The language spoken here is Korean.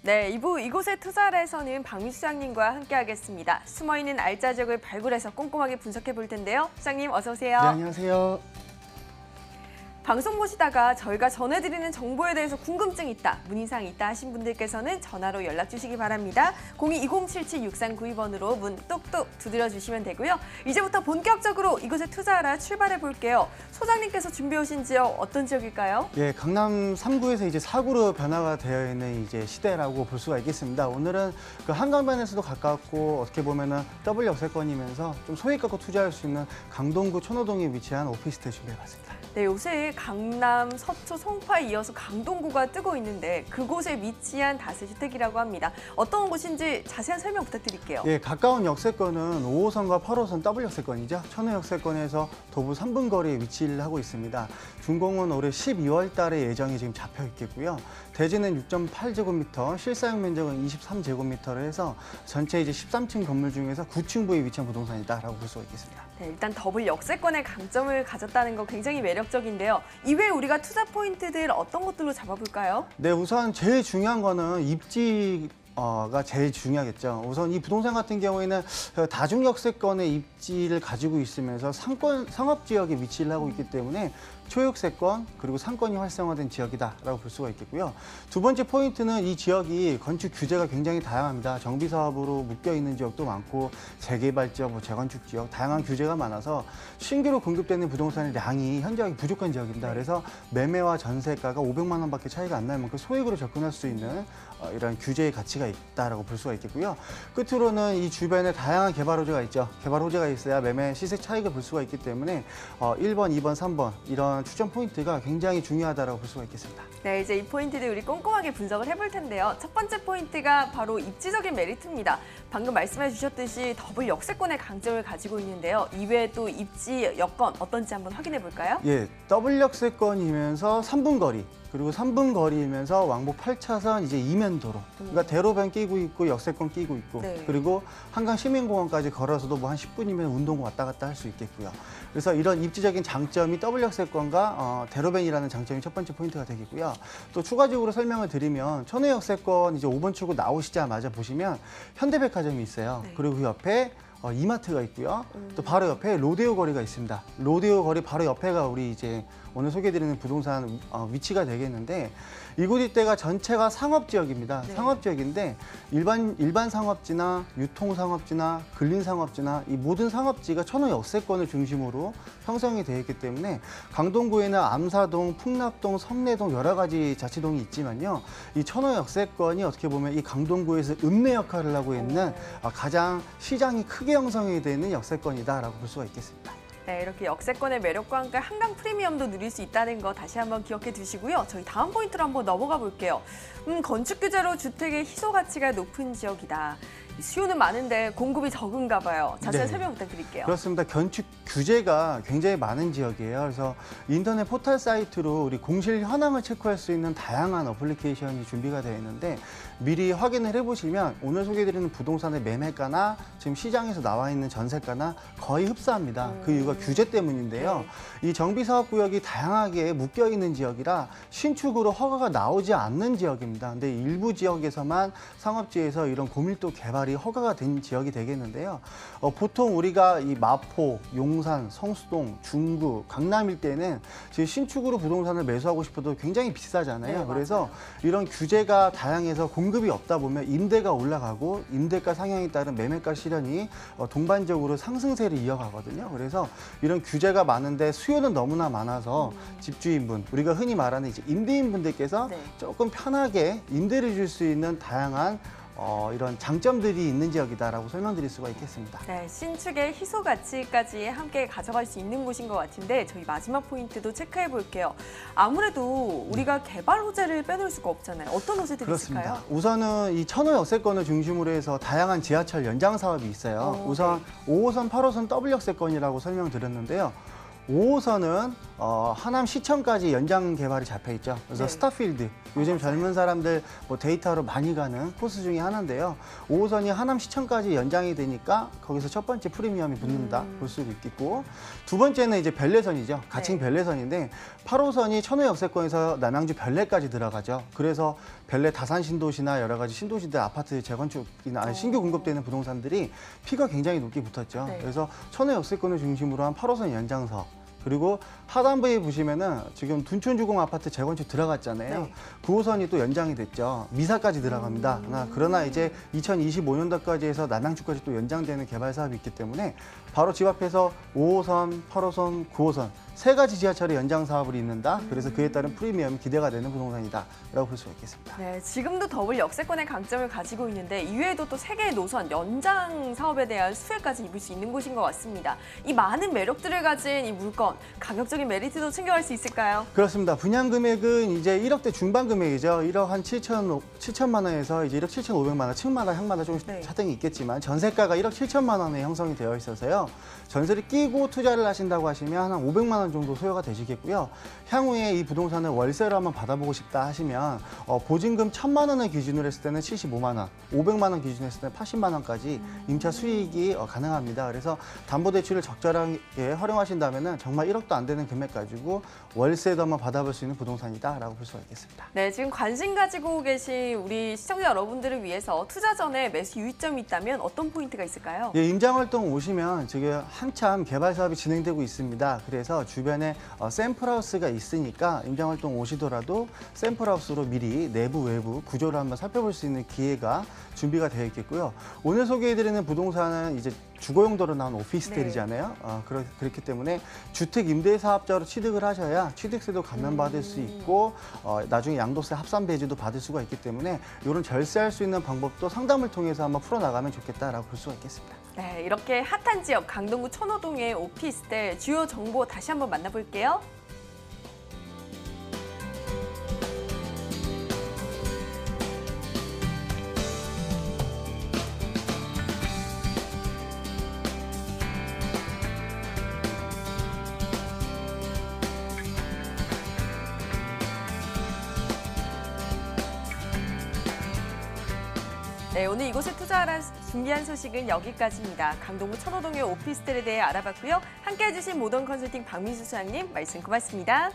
네, 이곳의 투자를에서는 박민수 시장님과 함께하겠습니다. 숨어있는 알짜 지역을 발굴해서 꼼꼼하게 분석해 볼 텐데요. 시장님 어서 오세요. 네, 안녕하세요. 방송 보시다가 저희가 전해드리는 정보에 대해서 궁금증이 있다, 문의사항이 있다 하신 분들께서는 전화로 연락 주시기 바랍니다. 02-2077-6392번으로 문 똑똑 두드려 주시면 되고요. 이제부터 본격적으로 이곳에 투자하라 출발해 볼게요. 소장님께서 준비해 오신 지역 어떤 지역일까요? 예, 강남 3구에서 이제 4구로 변화가 되어 있는 이제 시대라고 볼 수가 있겠습니다. 오늘은 그 한강변에서도 가깝고 어떻게 보면은 더블 역세권이면서 좀 소액 갖고 투자할 수 있는 강동구 천호동에 위치한 오피스텔 준비해 봤습니다. 네, 요새 강남, 서초, 송파에 이어서 강동구가 뜨고 있는데 그곳에 위치한 다세주택이라고 합니다. 어떤 곳인지 자세한 설명 부탁드릴게요. 예, 가까운 역세권은 5호선과 8호선 더블 역세권이죠. 천호 역세권에서 도보 3분 거리에 위치를 하고 있습니다. 준공은 올해 12월 달에 예정이 지금 잡혀 있겠고요. 대지는 6.8제곱미터, 실사용 면적은 23제곱미터로 해서 전체 이제 13층 건물 중에서 9층부에 위치한 부동산이다라고 볼 수가 있겠습니다. 네, 일단 더블 역세권의 강점을 가졌다는 거 굉장히 매력적인데요. 이외에 우리가 투자 포인트들 어떤 것들로 잡아볼까요? 네, 우선 제일 중요한 거는 입지가 제일 중요하겠죠. 우선 이 부동산 같은 경우에는 다중역세권의 입지를 가지고 있으면서 상업지역에 위치를 하고 있기 때문에 초역세권 그리고 상권이 활성화된 지역이다라고 볼 수가 있겠고요. 두 번째 포인트는 이 지역이 건축 규제가 굉장히 다양합니다. 정비사업으로 묶여있는 지역도 많고 재개발 지역, 재건축 지역 다양한 규제가 많아서 신규로 공급되는 부동산의 양이 현저하게 부족한 지역입니다. 그래서 매매와 전세가가 500만 원밖에 차이가 안 날 만큼 소액으로 접근할 수 있는 이런 규제의 가치가 있다라고 볼 수가 있겠고요. 끝으로는 이 주변에 다양한 개발 호재가 있죠. 개발 호재가 있어야 매매 시세 차익을 볼 수가 있기 때문에 1번, 2번, 3번 이런 추천 포인트가 굉장히 중요하다고 볼 수가 있겠습니다. 네, 이제 이 포인트들 우리 꼼꼼하게 분석을 해볼 텐데요. 첫 번째 포인트가 바로 입지적인 메리트입니다. 방금 말씀해 주셨듯이 더블 역세권의 강점을 가지고 있는데요. 이외에 또 입지 여건 어떤지 한번 확인해 볼까요? 예, 더블 역세권이면서 3분 거리. 그리고 3분 거리이면서 왕복 8차선 이제 이면도로. 그러니까 대로변 끼고 있고 역세권 끼고 있고. 네. 그리고 한강 시민공원까지 걸어서도 뭐 한 10분이면 운동 왔다 갔다 할 수 있겠고요. 그래서 이런 입지적인 장점이 더블 역세권과 대로변이라는 장점이 첫 번째 포인트가 되겠고요. 또 추가적으로 설명을 드리면 천호 역세권 이제 5번 출구 나오시자마자 보시면 현대백화점이 있어요. 네. 그리고 그 옆에 이마트가 있고요. 또 바로 옆에 로데오 거리가 있습니다. 로데오 거리 바로 옆에가 우리 이제 오늘 소개해드리는 부동산 위치가 되겠는데 이곳 일대가 전체가 상업지역입니다. 네. 상업지역인데 일반 상업지나 유통상업지나 근린상업지나 이 모든 상업지가 천호 역세권을 중심으로 형성이 되어 있기 때문에 강동구에는 암사동, 풍납동, 성내동 여러 가지 자치동이 있지만요. 이 천호 역세권이 어떻게 보면 이 강동구에서 읍내 역할을 하고 있는 가장 시장이 크게 형성이 되는 역세권이다라고 볼 수가 있겠습니다. 네, 이렇게 역세권의 매력과 함께 한강 프리미엄도 누릴 수 있다는 거 다시 한번 기억해 두시고요. 저희 다음 포인트로 한번 넘어가 볼게요. 건축 규제로 주택의 희소 가치가 높은 지역이다. 수요는 많은데 공급이 적은가 봐요. 자세한 네. 설명 부탁드릴게요. 그렇습니다. 건축 규제가 굉장히 많은 지역이에요. 그래서 인터넷 포털 사이트로 우리 공실 현황을 체크할 수 있는 다양한 어플리케이션이 준비가 되어 있는데 미리 확인을 해보시면 오늘 소개해드리는 부동산의 매매가나 지금 시장에서 나와 있는 전세가나 거의 흡사합니다. 그 이유가 규제 때문인데요. 이 정비사업구역이 다양하게 묶여있는 지역이라 신축으로 허가가 나오지 않는 지역입니다. 근데 일부 지역에서만 상업지에서 이런 고밀도 개발이 허가가 된 지역이 되겠는데요. 보통 우리가 이 마포, 용산, 성수동, 중구, 강남 일대는 지금 신축으로 부동산을 매수하고 싶어도 굉장히 비싸잖아요. 네, 그래서 이런 규제가 다양해서 공급이 없다 보면 임대가 올라가고 임대가 상향에 따른 매매가 실현이 동반적으로 상승세를 이어가거든요. 그래서 이런 규제가 많은데 수요는 너무나 많아서 집주인분, 우리가 흔히 말하는 이제 임대인분들께서 네. 조금 편하게 임대를 줄 수 있는 다양한 이런 장점들이 있는 지역이다라고 설명드릴 수가 있겠습니다. 네, 신축의 희소 가치까지 함께 가져갈 수 있는 곳인 것 같은데 저희 마지막 포인트도 체크해 볼게요. 아무래도 우리가 개발 호재를 빼놓을 수가 없잖아요. 어떤 호재들이 그렇습니다. 있을까요? 우선은 이 천호 역세권을 중심으로 해서 다양한 지하철 연장 사업이 있어요. 우선 네. 5호선, 8호선 더블 역세권이라고 설명드렸는데요. 5호선은 하남 시청까지 연장 개발이 잡혀 있죠. 그래서 네. 스타필드, 요즘 젊은 사람들 뭐 데이트하러 많이 가는 코스 중에 하나인데요. 5호선이 하남 시청까지 연장이 되니까 거기서 첫 번째 프리미엄이 붙는다 볼 수 있겠고, 두 번째는 이제 별내선이죠. 가칭 네. 별내선인데 8호선이 천호 역세권에서 남양주 별내까지 들어가죠. 그래서 별내 다산 신도시나 여러 가지 신도시들 아파트 재건축이나 아니, 신규 공급되는 부동산들이 피가 굉장히 높게 붙었죠. 네. 그래서 천호 역세권을 중심으로 한 8호선 연장 사업, 그리고 하단부에 보시면은 지금 둔촌주공 아파트 재건축 들어갔잖아요. 네. 9호선이 또 연장이 됐죠. 미사까지 들어갑니다. 그러나 이제 2025년도까지 해서 남양주까지 또 연장되는 개발 사업이 있기 때문에 바로 집 앞에서 5호선, 8호선, 9호선 세 가지 지하철의 연장 사업을 잇는다. 그래서 그에 따른 프리미엄이 기대가 되는 부동산이다라고 볼 수가 있겠습니다. 네, 지금도 더블 역세권의 강점을 가지고 있는데 이외에도 또 세 개의 노선 연장 사업에 대한 수혜까지 입을 수 있는 곳인 것 같습니다. 이 많은 매력들을 가진 이 물건, 가격적인 메리트도 챙겨갈 수 있을까요? 그렇습니다. 분양 금액은 이제 1억대 중반 금액이죠. 1억 한 7천만 원에서 이제 1억 7,500만 원, 층마다 향마다 조금씩 네. 차등이 있겠지만 전세가가 1억 7천만 원에 형성이 되어 있어서요. 전세를 끼고 투자를 하신다고 하시면 한 500만 원 정도 소요가 되시겠고요. 향후에 이 부동산을 월세로 한번 받아보고 싶다 하시면 보증금 1,000만 원을 기준으로 했을 때는 75만 원, 500만 원 기준으로 했을 때는 80만 원까지 임차 수익이 가능합니다. 그래서 담보대출을 적절하게 활용하신다면 정말 1억도 안 되는 금액 가지고 월세도 한번 받아볼 수 있는 부동산이다라고 볼 수가 있겠습니다. 네, 지금 관심 가지고 계신 우리 시청자 여러분들을 위해서 투자 전에 매수 유의점이 있다면 어떤 포인트가 있을까요? 예, 임장활동 오시면 지금 한참 개발 사업이 진행되고 있습니다. 그래서 주변에 샘플하우스가 있으니까 임장활동 오시더라도 샘플하우스로 미리 내부 외부 구조를 한번 살펴볼 수 있는 기회가 준비가 되어 있겠고요. 오늘 소개해드리는 부동산은 이제 주거용도로 나온 오피스텔이잖아요. 그렇기 때문에 주택 임대 사업자로 취득을 하셔야 취득세도 감면받을 수 있고 나중에 양도세 합산 배제도 받을 수가 있기 때문에 이런 절세할 수 있는 방법도 상담을 통해서 한번 풀어나가면 좋겠다라고 볼 수가 있겠습니다. 네, 이렇게 핫한 지역 강동구 천호동의 오피스텔 주요 정보 다시 한번 만나볼게요. 네, 오늘 이곳에 투자하라 준비한 소식은 여기까지입니다. 강동구 천호동의 오피스텔에 대해 알아봤고요. 함께해 주신 모던 컨설팅 박민수 소장님 말씀 고맙습니다.